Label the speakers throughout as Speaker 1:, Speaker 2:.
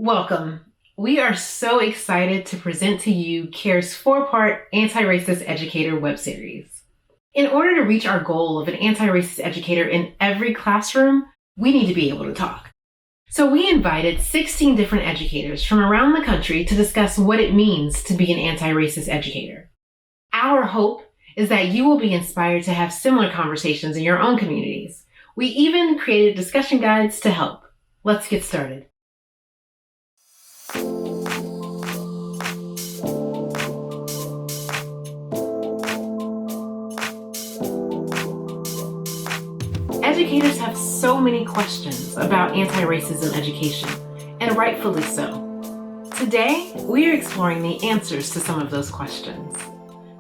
Speaker 1: Welcome. We are so excited to present to you CARE's 4-part Antiracist Educator web series. In order to reach our goal of an anti-racist educator in every classroom, we need to be able to talk. So we invited 16 different educators from around the country to discuss what it means to be an anti-racist educator. Our hope is that you will be inspired to have similar conversations in your own communities. We even created discussion guides to help. Let's get started. Educators have so many questions about anti-racism education, and rightfully so. Today, we are exploring the answers to some of those questions.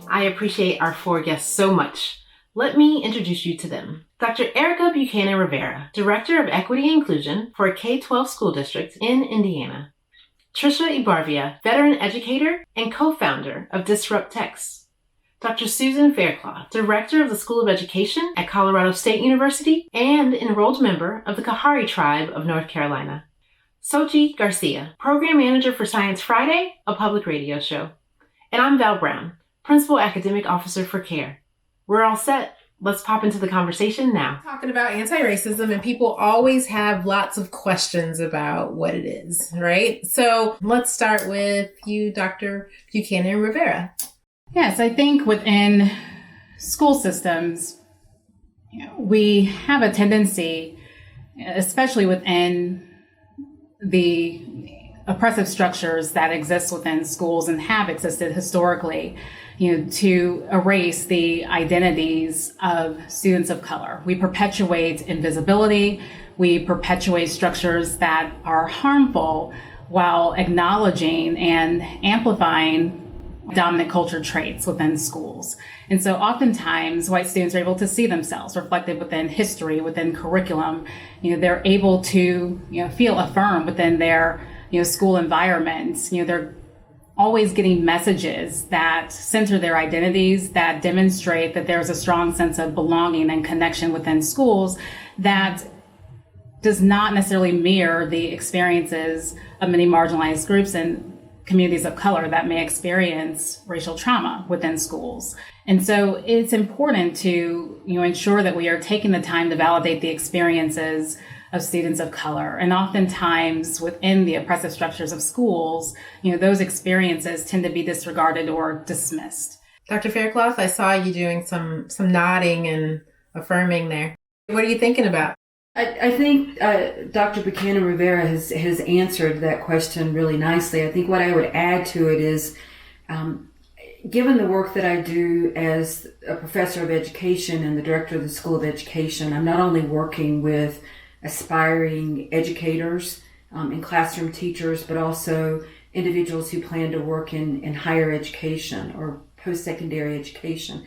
Speaker 1: I appreciate our 4 guests so much. Let me introduce you to them. Dr. Erica Buchanan Rivera, Director of Equity and Inclusion for a K-12 school district in Indiana. Trisha Ibarvia, veteran educator and co-founder of Disrupt Text. Dr. Susan Faircloth, Director of the School of Education at Colorado State University and enrolled member of the Kahari Tribe of North Carolina. Sochi Garcia, Program Manager for Science Friday, a public radio show. And I'm Val Brown, Principal Academic Officer for CARE. We're all set. Let's pop into the conversation now. Talking about anti-racism, and people always have lots of questions about what it is, right? So let's start with you, Dr. Buchanan Rivera.
Speaker 2: Yes, I think within school systems, we have a tendency, especially within the oppressive structures that exist within schools and have existed historically, to erase the identities of students of color. We perpetuate invisibility. We perpetuate structures that are harmful while acknowledging and amplifying dominant culture traits within schools. And so oftentimes white students are able to see themselves reflected within history, within curriculum. They're able to, feel affirmed within their, school environments. They're always getting messages that center their identities, that demonstrate that there's a strong sense of belonging and connection within schools that does not necessarily mirror the experiences of many marginalized groups and communities of color that may experience racial trauma within schools. And so it's important to ensure that we are taking the time to validate the experiences of students of color. And oftentimes within the oppressive structures of schools, those experiences tend to be disregarded or dismissed.
Speaker 1: Dr. Faircloth, I saw you doing some nodding and affirming there. What are you thinking about?
Speaker 3: I think Dr. Buchanan Rivera has answered that question really nicely. I think what I would add to it is, given the work that I do as a professor of education and the director of the School of Education, I'm not only working with aspiring educators and classroom teachers, but also individuals who plan to work in higher education or post-secondary education.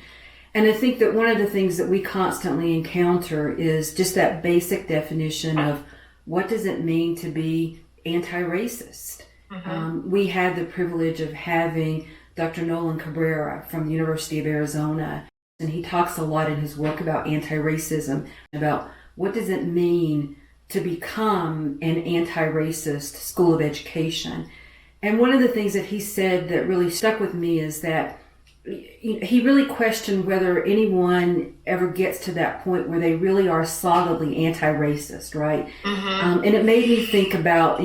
Speaker 3: And I think that one of the things that we constantly encounter is just that basic definition of what does it mean to be anti-racist. Mm-hmm. We had the privilege of having Dr. Nolan Cabrera from the University of Arizona, and he talks a lot in his work about anti-racism, about what does it mean to become an anti-racist school of education. And one of the things that he said that really stuck with me is that he really questioned whether anyone ever gets to that point where they really are solidly anti-racist, right? Mm-hmm. And it made me think about,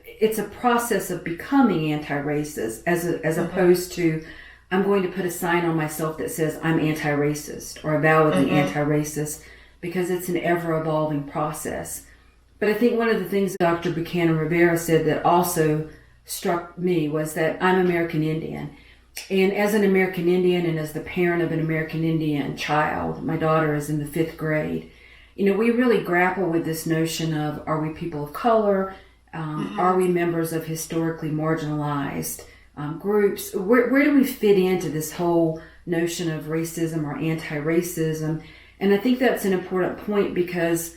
Speaker 3: it's a process of becoming anti-racist as mm-hmm. opposed to, I'm going to put a sign on myself that says I'm anti-racist or avowedly mm-hmm. anti-racist, because it's an ever-evolving process. But I think one of the things Dr. Buchanan Rivera said that also struck me was that I'm American Indian. And as an American Indian and as the parent of an American Indian child, my daughter is in the 5th grade, we really grapple with this notion of, are we people of color? Mm-hmm. Are we members of historically marginalized groups? Where do we fit into this whole notion of racism or anti-racism? And I think that's an important point because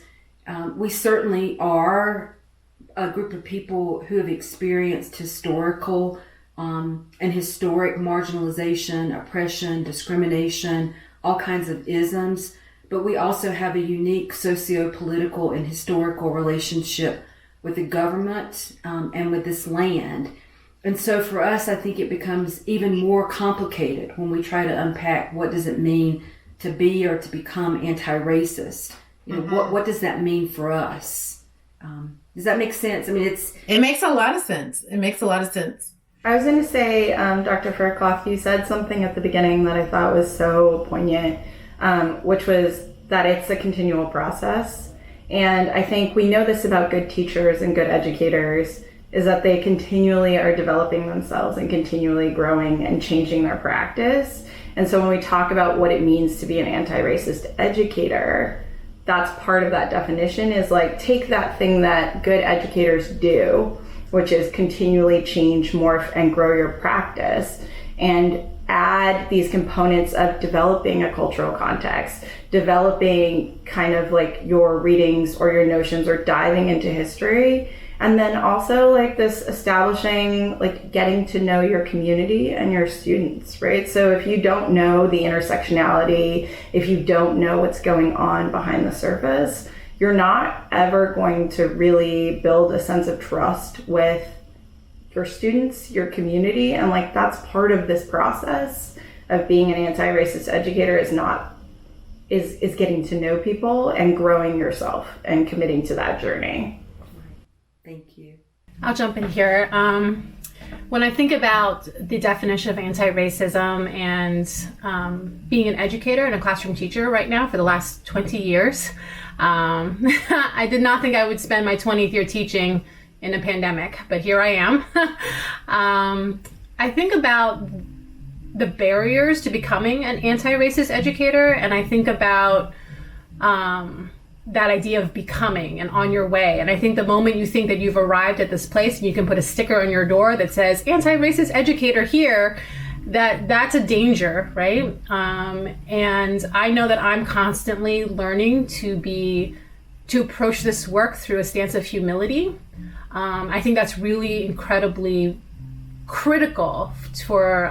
Speaker 3: we certainly are a group of people who have experienced historical and historic marginalization, oppression, discrimination, all kinds of isms, but we also have a unique socio-political and historical relationship with the government, and with this land. And so for us, I think it becomes even more complicated when we try to unpack what does it mean to be or to become anti-racist. You know, what does that mean for us? Does that make sense? I mean,
Speaker 1: it makes a lot of sense. It makes a lot of sense.
Speaker 4: I was going to say, Dr. Fairclough, you said something at the beginning that I thought was so poignant, which was that it's a continual process. And I think we know this about good teachers and good educators, is that they continually are developing themselves and continually growing and changing their practice. And so when we talk about what it means to be an anti-racist educator, that's part of that definition, is like, take that thing that good educators do, which is continually change, morph, and grow your practice, and add these components of developing a cultural context, developing kind of like your readings or your notions, or diving into history. And then also like this establishing, like getting to know your community and your students, right? So if you don't know the intersectionality, if you don't know what's going on behind the surface, you're not ever going to really build a sense of trust with your students, your community. And like, that's part of this process of being an anti-racist educator, is getting to know people and growing yourself and committing to that journey.
Speaker 3: Thank you.
Speaker 5: I'll jump in here. When I think about the definition of anti-racism and being an educator and a classroom teacher right now for the last 20 years, I did not think I would spend my 20th year teaching in a pandemic, but here I am. I think about the barriers to becoming an anti-racist educator, and I think about that idea of becoming and on your way. And I think the moment you think that you've arrived at this place and you can put a sticker on your door that says anti-racist educator here, that's a danger, right? And I know that I'm constantly learning to approach this work through a stance of humility. I think that's really incredibly critical for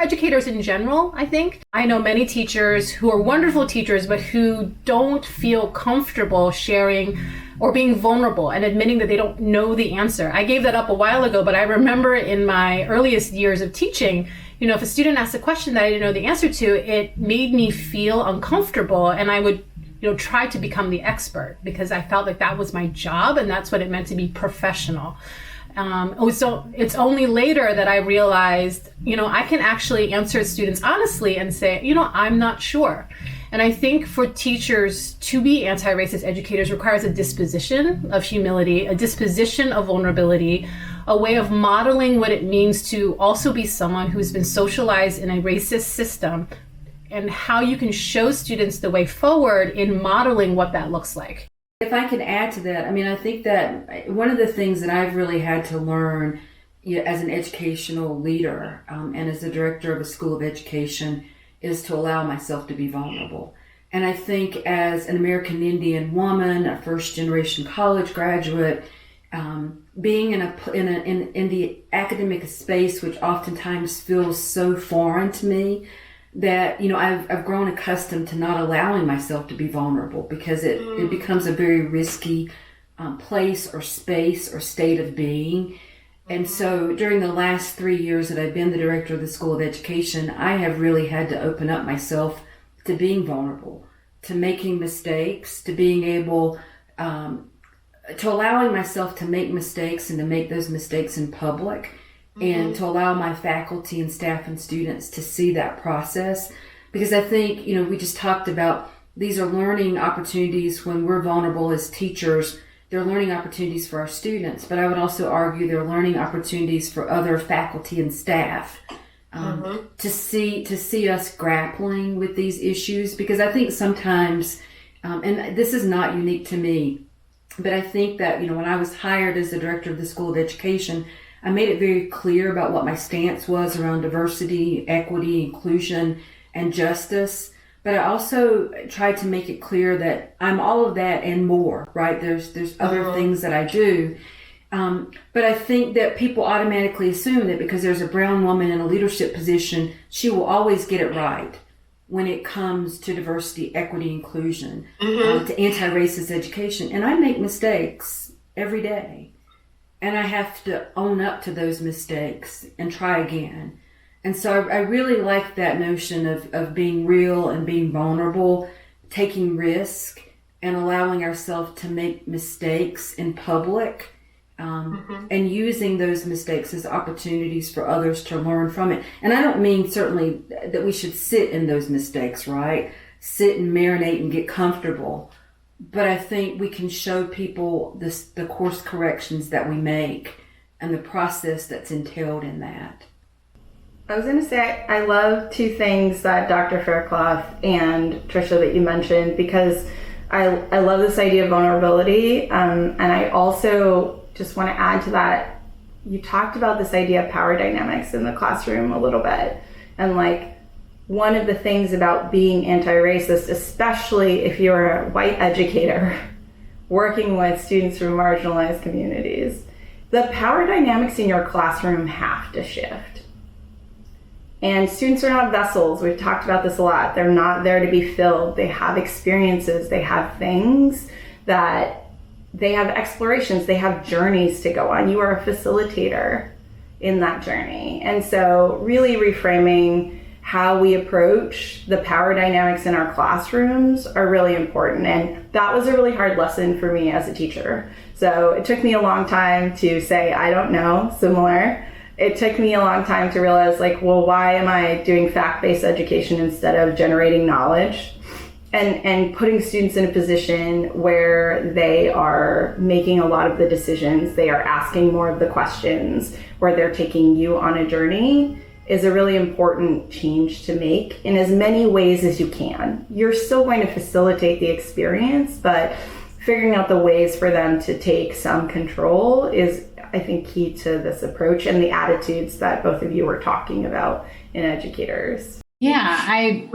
Speaker 5: educators in general, I think. I know many teachers who are wonderful teachers, but who don't feel comfortable sharing or being vulnerable and admitting that they don't know the answer. I gave that up a while ago, but I remember in my earliest years of teaching, you know, if a student asked a question that I didn't know the answer to, it made me feel uncomfortable, and I would, you know, try to become the expert because I felt like that was my job and that's what it meant to be professional. So it's only later that I realized, you know, I can actually answer students honestly and say, you know, I'm not sure. And I think for teachers to be anti-racist educators requires a disposition of humility, a disposition of vulnerability, a way of modeling what it means to also be someone who's been socialized in a racist system, and how you can show students the way forward in modeling what that looks like.
Speaker 3: If I could add to that, I mean, I think that one of the things that I've really had to learn, you know, as an educational leader and as the director of a school of education, is to allow myself to be vulnerable. And I think as an American Indian woman, a first-generation college graduate, being in the academic space, which oftentimes feels so foreign to me, that, you know, I've grown accustomed to not allowing myself to be vulnerable because it becomes a very risky place or space or state of being. And so during the last 3 years that I've been the director of the School of Education, I have really had to open up myself to being vulnerable, to making mistakes, to being able, to allowing myself to make mistakes and to make those mistakes in public. And to allow my faculty and staff and students to see that process. Because I think, you know, we just talked about these are learning opportunities when we're vulnerable as teachers. They're learning opportunities for our students, but I would also argue they're learning opportunities for other faculty and staff to see us grappling with these issues. Because I think sometimes, and this is not unique to me, but I think that, you know, when I was hired as the director of the School of Education, I made it very clear about what my stance was around diversity, equity, inclusion, and justice. But I also tried to make it clear that I'm all of that and more, right? There's other things that I do. But I think that people automatically assume that because there's a brown woman in a leadership position, she will always get it right when it comes to diversity, equity, inclusion, to anti-racist education. And I make mistakes. every day. And I have to own up to those mistakes and try again. And so I really like that notion of being real and being vulnerable, taking risk, and allowing ourselves to make mistakes in public, and using those mistakes as opportunities for others to learn from it. And I don't mean certainly that we should sit in those mistakes, right? Sit and marinate and get comfortable. But I think we can show people the course corrections that we make and the process that's entailed in that.
Speaker 4: I was going to say, I love two things that Dr. Faircloth and Tricia that you mentioned, because I love this idea of vulnerability. And I also just want to add to that, you talked about this idea of power dynamics in the classroom a little bit. And like, one of the things about being anti-racist, especially if you're a white educator working with students from marginalized communities, the power dynamics in your classroom have to shift. And students are not vessels. We've talked about this a lot. They're not there to be filled. They have experiences. They have things that they have explorations. They have journeys to go on. You are a facilitator in that journey. And so really reframing how we approach the power dynamics in our classrooms are really important. And that was a really hard lesson for me as a teacher. So it took me a long time to say, I don't know, similar. It took me a long time to realize, like, well, why am I doing fact-based education instead of generating knowledge? And putting students in a position where they are making a lot of the decisions, they are asking more of the questions, where they're taking you on a journey, is a really important change to make in as many ways as you can. You're still going to facilitate the experience, but figuring out the ways for them to take some control is, I think, key to this approach and the attitudes that both of you were talking about in educators.
Speaker 2: Yeah, I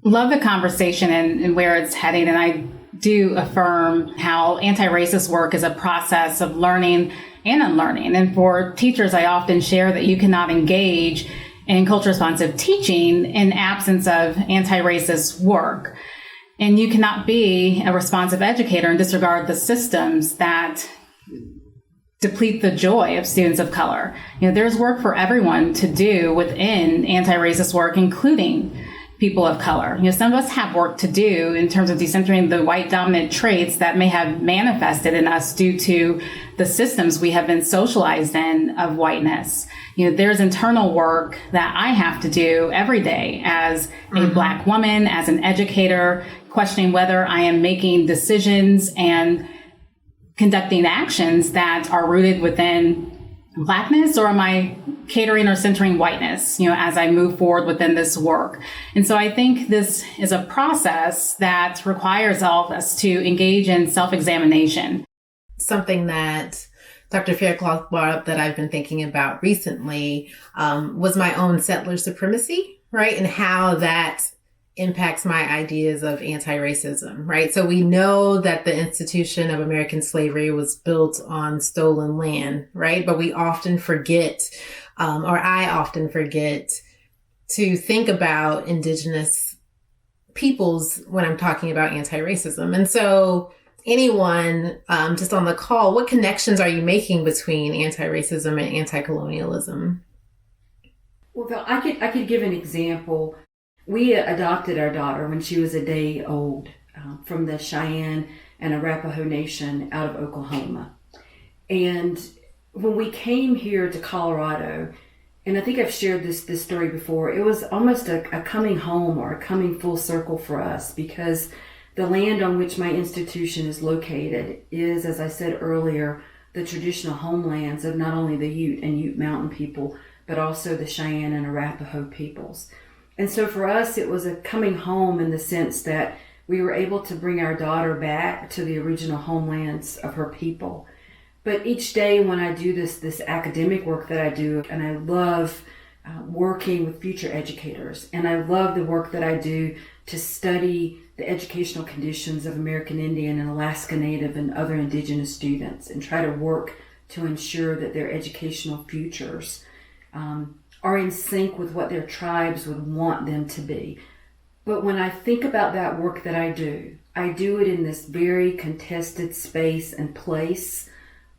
Speaker 2: love the conversation and where it's heading. And I do affirm how anti-racist work is a process of learning and unlearning. And for teachers, I often share that you cannot engage in culture responsive teaching in absence of anti-racist work. And you cannot be a responsive educator and disregard the systems that deplete the joy of students of color. You know, there's work for everyone to do within anti-racist work, including people of color. You know, some of us have work to do in terms of decentering the white dominant traits that may have manifested in us due to the systems we have been socialized in of whiteness. You know, there's internal work that I have to do every day as a Black woman, as an educator, questioning whether I am making decisions and conducting actions that are rooted within Blackness, or am I catering or centering whiteness, you know, as I move forward within this work? And so I think this is a process that requires all of us to engage in self-examination.
Speaker 1: Something that Dr. Faircloth brought up that I've been thinking about recently was my own settler supremacy, right? And how that impacts my ideas of anti-racism, right? So we know that the institution of American slavery was built on stolen land, right? But we often forget, or I often forget, to think about indigenous peoples when I'm talking about anti-racism. And so anyone just on the call, what connections are you making between anti-racism and anti-colonialism?
Speaker 3: Well, I could give an example. We adopted our daughter when she was a day old from the Cheyenne and Arapaho Nation out of Oklahoma. And when we came here to Colorado, and I think I've shared this story before, it was almost a coming home or a coming full circle for us, because the land on which my institution is located is, as I said earlier, the traditional homelands of not only the Ute and Ute Mountain people, but also the Cheyenne and Arapaho peoples. And so for us, it was a coming home in the sense that we were able to bring our daughter back to the original homelands of her people. But each day when I do this academic work that I do, and I love working with future educators, and I love the work that I do to study the educational conditions of American Indian and Alaska Native and other indigenous students, and try to work to ensure that their educational futures are in sync with what their tribes would want them to be. But when I think about that work that I do, I do it in this very contested space and place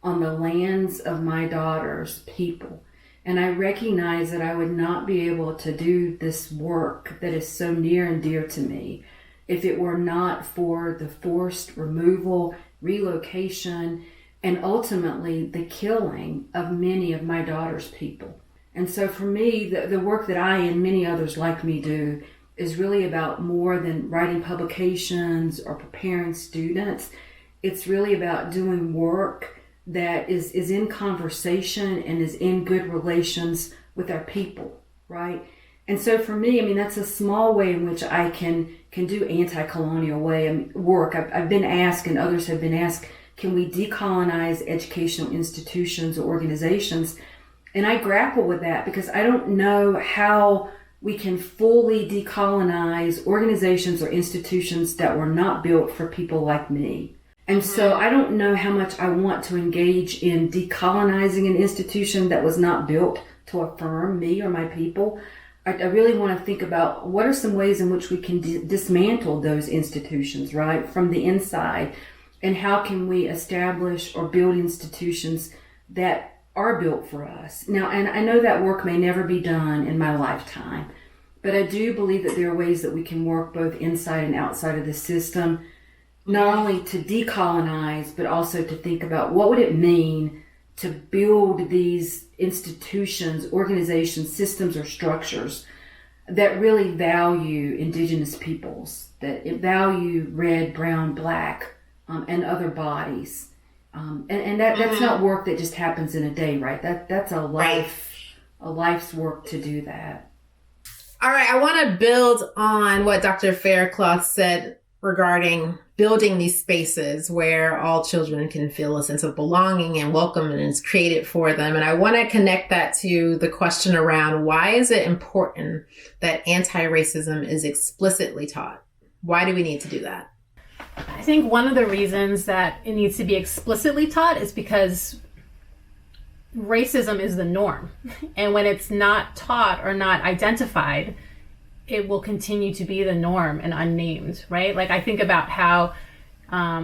Speaker 3: on the lands of my daughter's people. And I recognize that I would not be able to do this work that is so near and dear to me if it were not for the forced removal, relocation, and ultimately the killing of many of my daughter's people. And so for me, the work that I and many others like me do is really about more than writing publications or preparing students. It's really about doing work that is in conversation and is in good relations with our people, right? And so for me, I mean, that's a small way in which I can do anti-colonial work. I've been asked, and others have been asked, can we decolonize educational institutions or organizations? And I grapple with that because I don't know how we can fully decolonize organizations or institutions that were not built for people like me. And so I don't know how much I want to engage in decolonizing an institution that was not built to affirm me or my people. I really want to think about what are some ways in which we can dismantle those institutions, right, from the inside, and how can we establish or build institutions that are built for us. Now, and I know that work may never be done in my lifetime, but I do believe that there are ways that we can work both inside and outside of the system, not only to decolonize, but also to think about what would it mean to build these institutions, organizations, systems, or structures that really value Indigenous peoples, that value red, brown, black, and other bodies. And that's not work that just happens in a day, right? That's a life's work to do that.
Speaker 1: All right, I want to build on what Dr. Faircloth said regarding building these spaces where all children can feel a sense of belonging and welcome and is created for them. And I want to connect that to the question around why is it important that anti-racism is explicitly taught? Why do we need to do that?
Speaker 5: I think one of the reasons that it needs to be explicitly taught is because racism is the norm. And when it's not taught or not identified, it will continue to be the norm and unnamed, right? Like I think about how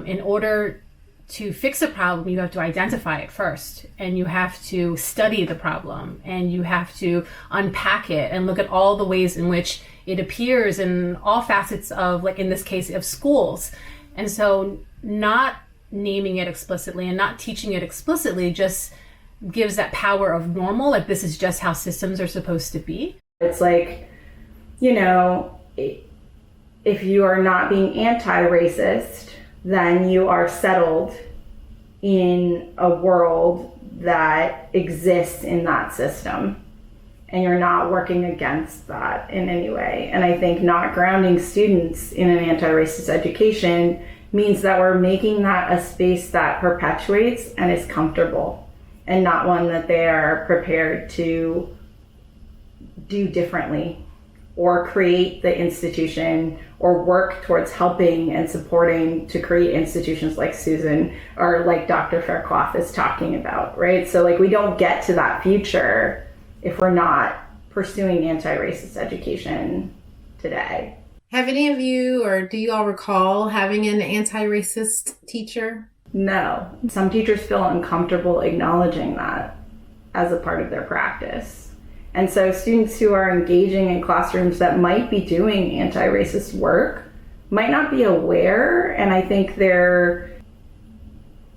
Speaker 5: in order to fix a problem, you have to identify it first, and you have to study the problem, and you have to unpack it and look at all the ways in which it appears in all facets of, like in this case, of schools. And so not naming it explicitly and not teaching it explicitly just gives that power of normal, like this is just how systems are supposed to be.
Speaker 4: It's like, you know, if you are not being anti-racist, then you are settled in a world that exists in that system, and you're not working against that in any way. And I think not grounding students in an anti-racist education means that we're making that a space that perpetuates and is comfortable, and not one that they are prepared to do differently or create the institution or work towards helping and supporting to create institutions like Susan or like Dr. Faircloth is talking about, right? So like we don't get to that future if we're not pursuing anti-racist education today.
Speaker 1: Have any of you, or do you all recall having an anti-racist teacher?
Speaker 4: No. Some teachers feel uncomfortable acknowledging that as a part of their practice. And so students who are engaging in classrooms that might be doing anti-racist work might not be aware, and I think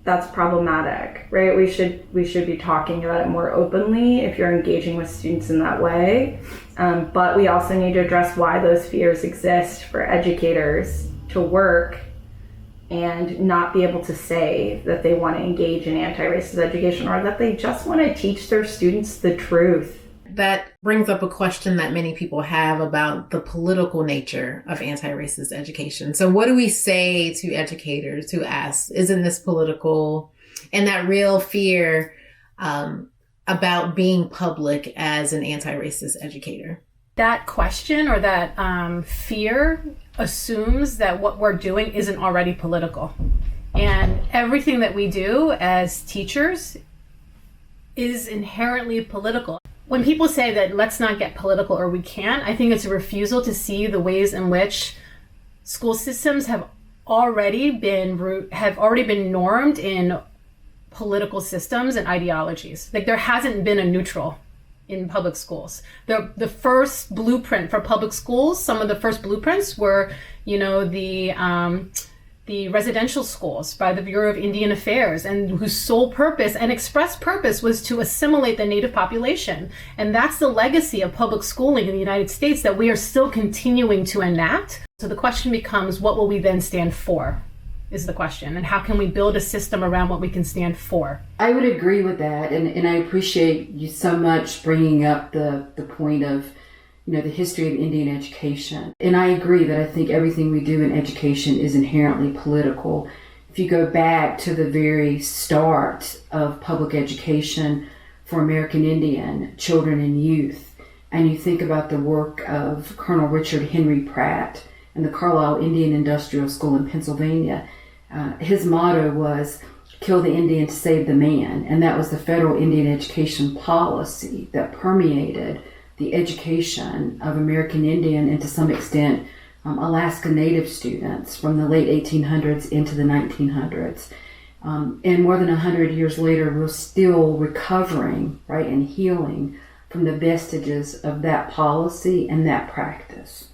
Speaker 4: that's problematic, right? We should be talking about it more openly if you're engaging with students in that way. But we also need to address why those fears exist for educators to work and not be able to say that they want to engage in anti-racist education or that they just want to teach their students the truth.
Speaker 1: That brings up a question that many people have about the political nature of anti-racist education. So what do we say to educators who ask, isn't this political? And that real fear about being public as an anti-racist educator.
Speaker 5: That question or that fear assumes that what we're doing isn't already political. And everything that we do as teachers is inherently political. When people say that let's not get political or we can't, I think it's a refusal to see the ways in which school systems have already been normed in political systems and ideologies. Like there hasn't been a neutral in public schools. The first blueprint for public schools, some of the first blueprints were, the residential schools by the Bureau of Indian Affairs, and whose sole purpose and express purpose was to assimilate the native population. And that's the legacy of public schooling in the United States that we are still continuing to enact. So the question becomes, what will we then stand for, is the question. And how can we build a system around what we can stand for?
Speaker 3: I would agree with that. And I appreciate you so much bringing up the point of, the history of Indian education. And I agree that I think everything we do in education is inherently political. If you go back to the very start of public education for American Indian children and youth, and you think about the work of Colonel Richard Henry Pratt and the Carlisle Indian Industrial School in Pennsylvania, his motto was, "Kill the Indian to save the man." And that was the federal Indian education policy that permeated the education of American Indian and to some extent Alaska Native students from the late 1800s into the 1900s. And more than 100 years later, we're still recovering, right, and healing from the vestiges of that policy and that practice.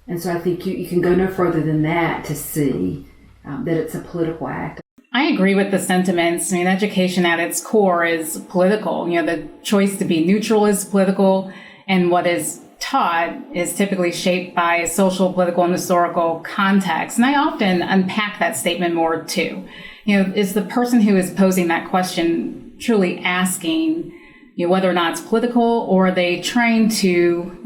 Speaker 3: And so I think you can go no further than that to see that it's a political act.
Speaker 2: I agree with the sentiments. I mean, education at its core is political. The choice to be neutral is political, and what is taught is typically shaped by social, political, and historical context. And I often unpack that statement more too. Is the person who is posing that question truly asking, whether or not it's political, or are they trying to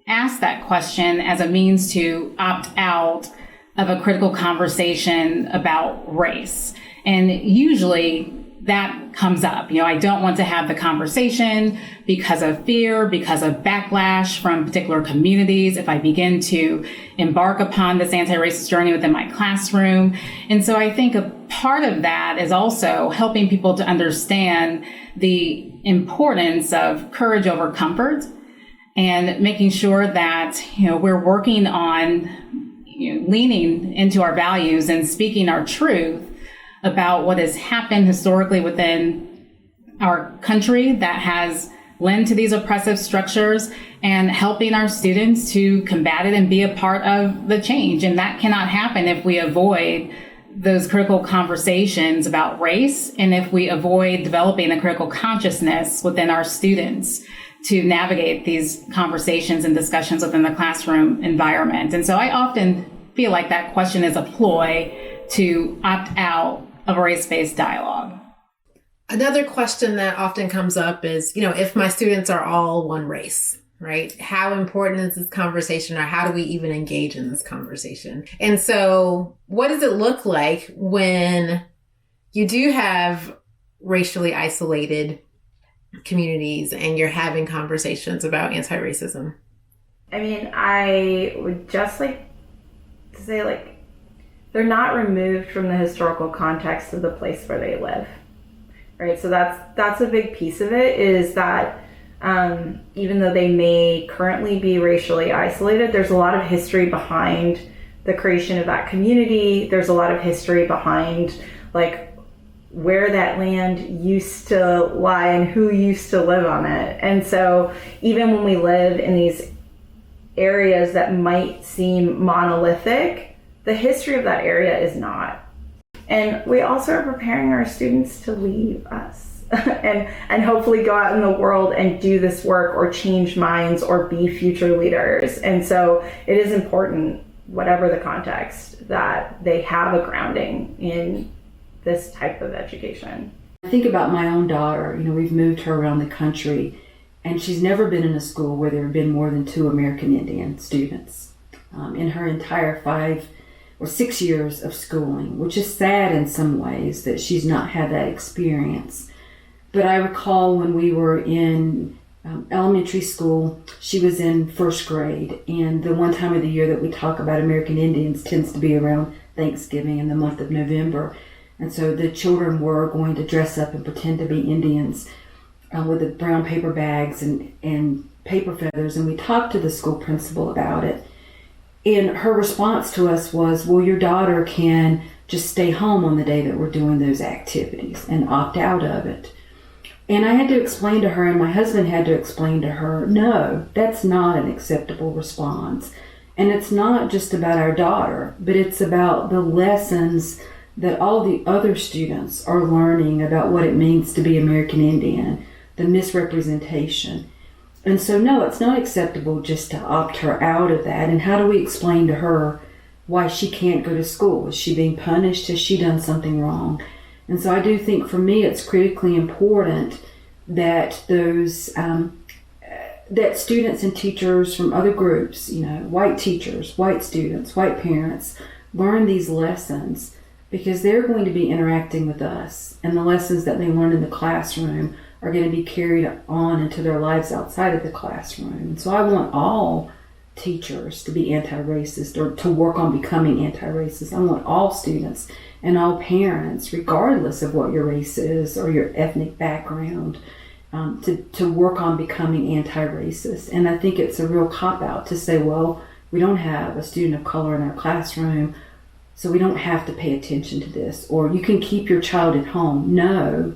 Speaker 2: ask that question as a means to opt out of a critical conversation about race? And usually that comes up. I don't want to have the conversation because of fear, because of backlash from particular communities if I begin to embark upon this anti-racist journey within my classroom. And so I think a part of that is also helping people to understand the importance of courage over comfort, and making sure that, we're working on leaning into our values and speaking our truth about what has happened historically within our country that has led to these oppressive structures, and helping our students to combat it and be a part of the change. And that cannot happen if we avoid those critical conversations about race, and if we avoid developing a critical consciousness within our students to navigate these conversations and discussions within the classroom environment. And so I often feel like that question is a ploy to opt out of a race-based dialogue.
Speaker 1: Another question that often comes up is, if my students are all one race, right? How important is this conversation, or how do we even engage in this conversation? And so what does it look like when you do have racially isolated communities and you're having conversations about anti-racism?
Speaker 4: I mean, I would just like to say, they're not removed from the historical context of the place where they live, right? So that's a big piece of it, is that even though they may currently be racially isolated, there's a lot of history behind the creation of that community. There's a lot of history behind where that land used to lie and who used to live on it. And so even when we live in these areas that might seem monolithic, the history of that area is not. And we also are preparing our students to leave us and hopefully go out in the world and do this work or change minds or be future leaders. And so it is important, whatever the context, that they have a grounding in this type of education.
Speaker 3: I think about my own daughter. We've moved her around the country, and she's never been in a school where there have been more than 2 American Indian students in her entire 5 or 6 years of schooling, which is sad in some ways that she's not had that experience. But I recall when we were in elementary school, she was in 1st grade, and the one time of the year that we talk about American Indians tends to be around Thanksgiving in the month of November. And so the children were going to dress up and pretend to be Indians with the brown paper bags and paper feathers. And we talked to the school principal about it. And her response to us was, well, your daughter can just stay home on the day that we're doing those activities and opt out of it. And I had to explain to her, and my husband had to explain to her, no, that's not an acceptable response. And it's not just about our daughter, but it's about the lessons that all the other students are learning about what it means to be American Indian, the misrepresentation. And so, no, it's not acceptable just to opt her out of that. And how do we explain to her why she can't go to school? Is she being punished? Has she done something wrong? And so I do think for me it's critically important that those that students and teachers from other groups, white teachers, white students, white parents, learn these lessons, because they're going to be interacting with us, and the lessons that they learn in the classroom are going to be carried on into their lives outside of the classroom. And so I want all teachers to be anti-racist, or to work on becoming anti-racist. I want all students and all parents, regardless of what your race is or your ethnic background, to work on becoming anti-racist. And I think it's a real cop-out to say, well, we don't have a student of color in our classroom, so we don't have to pay attention to this. Or you can keep your child at home. No,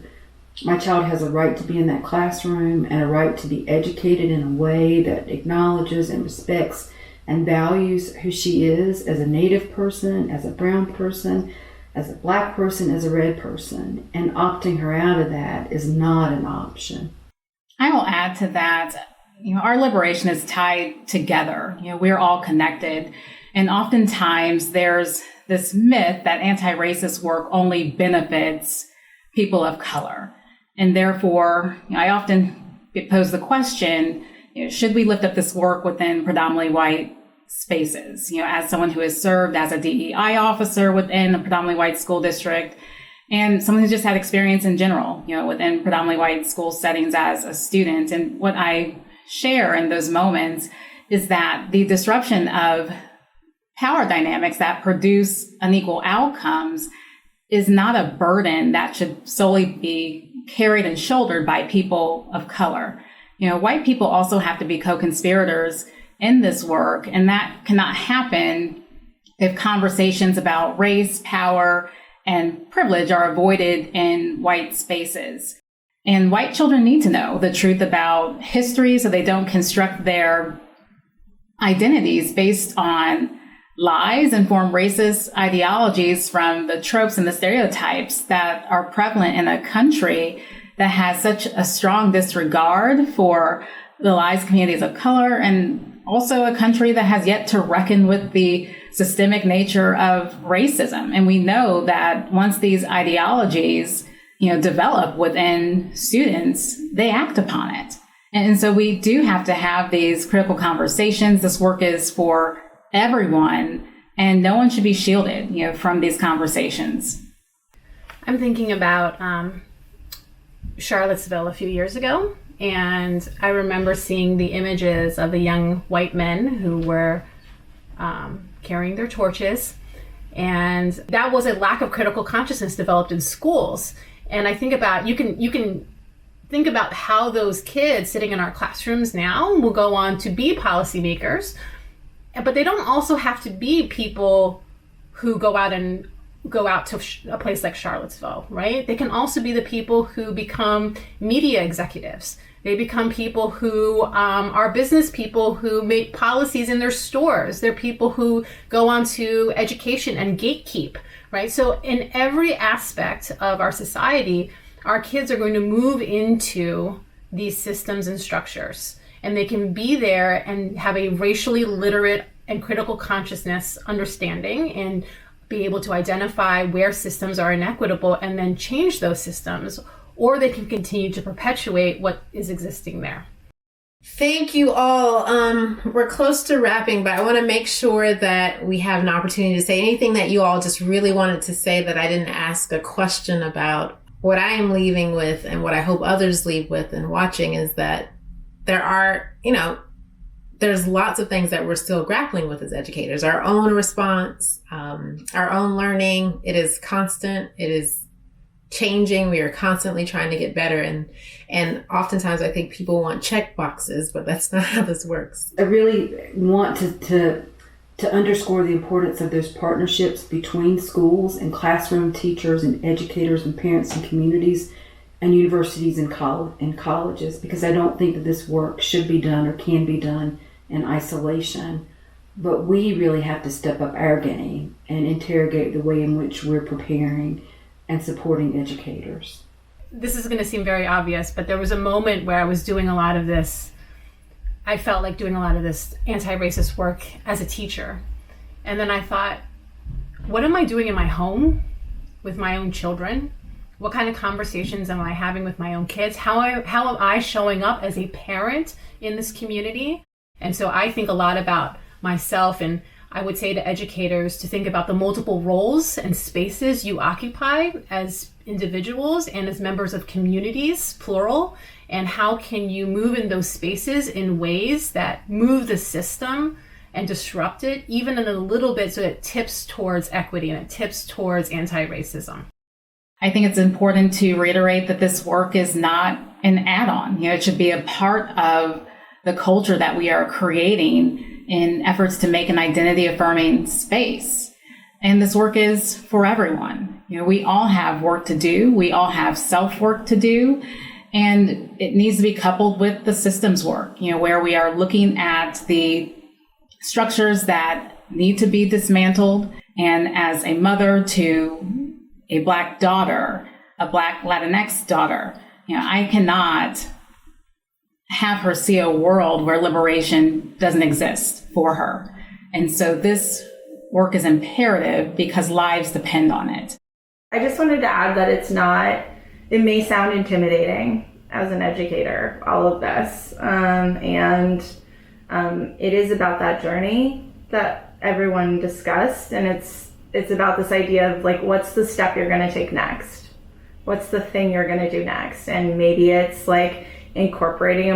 Speaker 3: my child has a right to be in that classroom and a right to be educated in a way that acknowledges and respects and values who she is as a Native person, as a brown person, as a black person, as a red person. And opting her out of that is not an option.
Speaker 2: I will add to that, our liberation is tied together. We're all connected. And oftentimes there's this myth that anti-racist work only benefits people of color. And therefore, I often get posed the question, should we lift up this work within predominantly white spaces? As someone who has served as a DEI officer within a predominantly white school district, and someone who's just had experience in general, within predominantly white school settings as a student. And what I share in those moments is that the disruption of power dynamics that produce unequal outcomes is not a burden that should solely be carried and shouldered by people of color. White people also have to be co-conspirators in this work, and that cannot happen if conversations about race, power, and privilege are avoided in white spaces. And white children need to know the truth about history so they don't construct their identities based on lies and form racist ideologies from the tropes and the stereotypes that are prevalent in a country that has such a strong disregard for the lives of communities of color, and also a country that has yet to reckon with the systemic nature of racism. And we know that once these ideologies, develop within students, they act upon it. And so we do have to have these critical conversations. This work is for everyone, and no one should be shielded, from these conversations.
Speaker 5: I'm thinking about Charlottesville a few years ago, and I remember seeing the images of the young white men who were carrying their torches, and that was a lack of critical consciousness developed in schools. And I think about, you can think about how those kids sitting in our classrooms now will go on to be policymakers, but they don't also have to be people who go out to a place like Charlottesville, right? They can also be the people who become media executives. They become people who are business people who make policies in their stores. They're people who go on to education and gatekeep, right? So in every aspect of our society, our kids are going to move into these systems and structures, and they can be there and have a racially literate and critical consciousness understanding and be able to identify where systems are inequitable and then change those systems, or they can continue to perpetuate what is existing there.
Speaker 1: Thank you all. We're close to wrapping, but I want to make sure that we have an opportunity to say anything that you all just really wanted to say that I didn't ask a question about. What I am leaving with, and what I hope others leave with and watching, is that there are, there's lots of things that we're still grappling with as educators. Our own response, our own learning, it is constant, it is changing. We are constantly trying to get better. And oftentimes I think people want check boxes, but that's not how this works.
Speaker 3: I really want to to underscore the importance of those partnerships between schools and classroom teachers and educators and parents and communities and universities and colleges, because I don't think that this work should be done or can be done in isolation. But we really have to step up our game and interrogate the way in which we're preparing and supporting educators.
Speaker 5: This is going to seem very obvious, but there was a moment where I was doing a lot of this. I felt like doing a lot of this anti-racist work as a teacher. And then I thought, what am I doing in my home with my own children? What kind of conversations am I having with my own kids? How am I showing up as a parent in this community? And so I think a lot about myself, and I would say to educators to think about the multiple roles and spaces you occupy as individuals and as members of communities, plural, and how can you move in those spaces in ways that move the system and disrupt it, even in a little bit, so it tips towards equity and it tips towards anti-racism.
Speaker 2: I think it's important to reiterate that this work is not an add-on. It should be a part of the culture that we are creating in efforts to make an identity-affirming space. And this work is for everyone. We all have work to do. We all have self-work to do. And it needs to be coupled with the systems work, where we are looking at the structures that need to be dismantled. And as a mother to a Black daughter, a Black Latinx daughter, I cannot have her see a world where liberation doesn't exist for her. And so this work is imperative because lives depend on it.
Speaker 4: I just wanted to add that it may sound intimidating as an educator, all of this. It is about that journey that everyone discussed. And it's about this idea of like, what's the step you're going to take next? What's the thing you're going to do next? And maybe it's like incorporating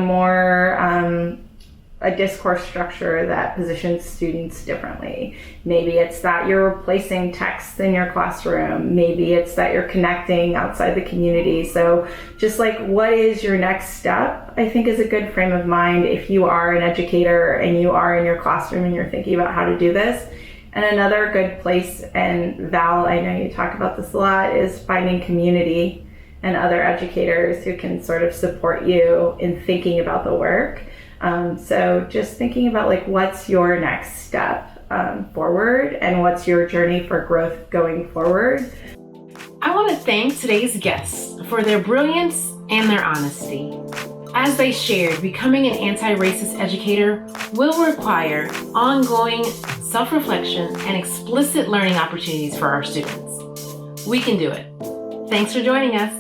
Speaker 4: a discourse structure that positions students differently. Maybe it's that you're replacing texts in your classroom. Maybe it's that you're connecting outside the community. So just like, what is your next step, I think is a good frame of mind if you are an educator and you are in your classroom and you're thinking about how to do this. And another good place, and Val, I know you talk about this a lot, is finding community and other educators who can sort of support you in thinking about the work. So just thinking about like, what's your next step forward and what's your journey for growth going forward.
Speaker 1: I want to thank today's guests for their brilliance and their honesty. As they shared, becoming an anti-racist educator will require ongoing self-reflection and explicit learning opportunities for our students. We can do it. Thanks for joining us.